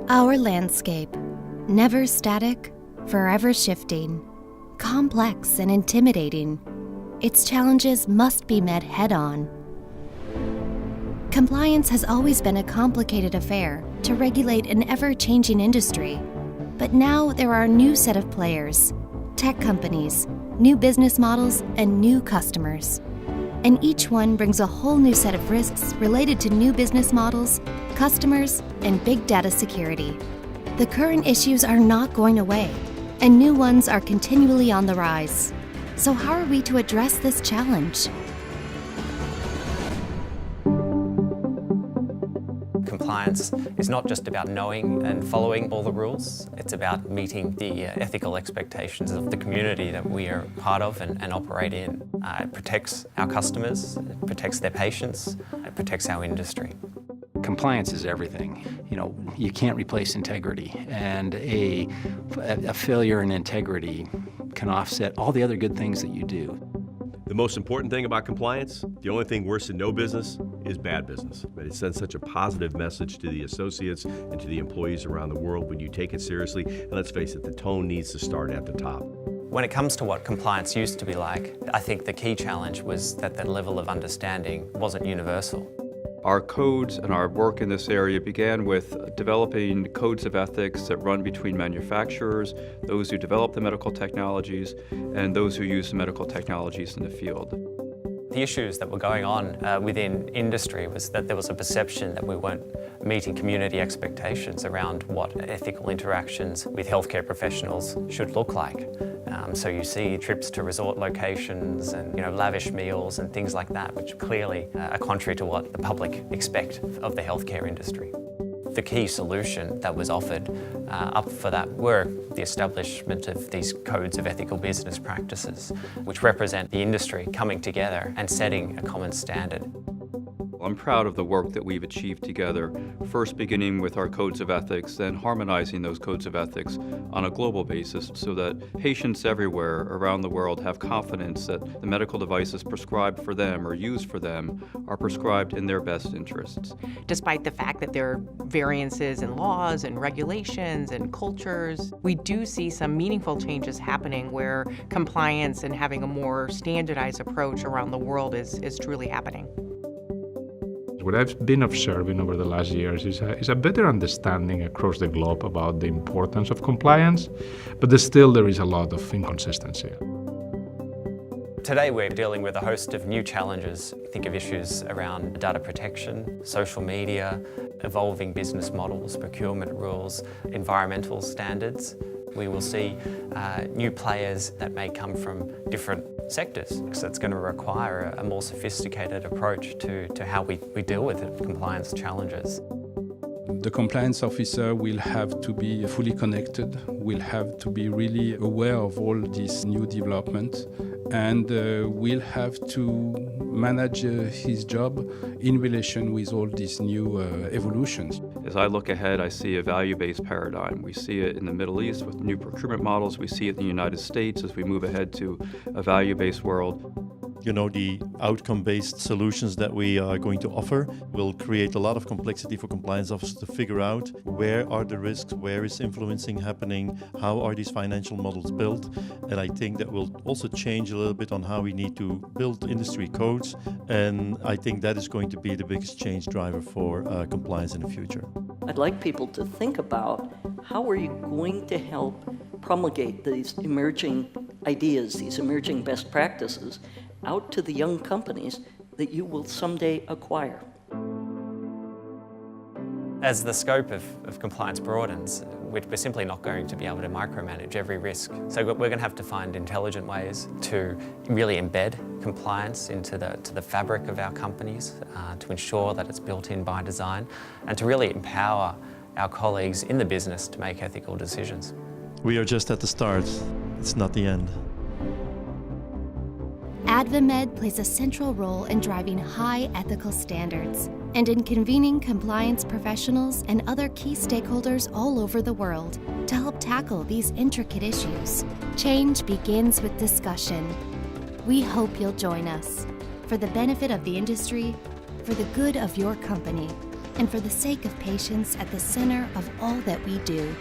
Our landscape, never static, forever shifting, complex and intimidating. Its challenges must be met head-on. Compliance has always been a complicated affair to regulate an ever-changing industry. But now there are a new set of players, tech companies, new business models, and new customers. And each one brings a whole new set of risks related to new business models, customers, and big data security. The current issues are not going away, and new ones are continually on the rise. So how are we to address this challenge? Compliance is not just about knowing and following all the rules, it's about meeting the ethical expectations of the community that we are part of and operate in. It protects our customers, it protects their patients, it protects our industry. Compliance is everything. You can't replace integrity, and a failure in integrity can offset all the other good things that you do. The most important thing about compliance, the only thing worse than no business, is bad business. But it sends such a positive message to the associates and to the employees around the world when you take it seriously. And let's face it, the tone needs to start at the top. When it comes to what compliance used to be like, I think the key challenge was that the level of understanding wasn't universal. Our codes and our work in this area began with developing codes of ethics that run between manufacturers, those who develop the medical technologies, and those who use the medical technologies in the field. The issues that were going on within industry was that there was a perception that we weren't meeting community expectations around what ethical interactions with healthcare professionals should look like. So you see trips to resort locations and lavish meals and things like that, which clearly are contrary to what the public expect of the healthcare industry. The key solution that was offered up for that were the establishment of these codes of ethical business practices, which represent the industry coming together and setting a common standard. I'm proud of the work that we've achieved together, first beginning with our codes of ethics, then harmonizing those codes of ethics on a global basis so that patients everywhere around the world have confidence that the medical devices prescribed for them or used for them are prescribed in their best interests. Despite the fact that there are variances in laws and regulations and cultures, we do see some meaningful changes happening where compliance and having a more standardized approach around the world is truly happening. What I've been observing over the last years is a better understanding across the globe about the importance of compliance, but there is a lot of inconsistency. Today we're dealing with a host of new challenges. Think of issues around data protection, social media, evolving business models, procurement rules, environmental standards. We will see new players that may come from different sectors. So it's going to require a more sophisticated approach to how we deal with compliance challenges. The compliance officer will have to be fully connected, will have to be really aware of all these new developments, and will have to manage his job in relation with all these new evolutions. As I look ahead, I see a value-based paradigm. We see it in the Middle East with new procurement models. We see it in the United States as we move ahead to a value-based world. The outcome-based solutions that we are going to offer will create a lot of complexity for compliance officers to figure out where are the risks, where is influencing happening, how are these financial models built. And I think that will also change a little bit on how we need to build industry codes. And I think that is going to be the biggest change driver for compliance in the future. I'd like people to think about how are you going to help promulgate these emerging ideas, these emerging best practices out to the young companies that you will someday acquire. As the scope of compliance broadens, we're simply not going to be able to micromanage every risk. So we're going to have to find intelligent ways to really embed compliance into the fabric of our companies, to ensure that it's built in by design, and to really empower our colleagues in the business to make ethical decisions. We are just at the start. It's not the end. AdvaMed plays a central role in driving high ethical standards and in convening compliance professionals and other key stakeholders all over the world to help tackle these intricate issues. Change begins with discussion. We hope you'll join us for the benefit of the industry, for the good of your company. and for the sake of patients at the center of all that we do.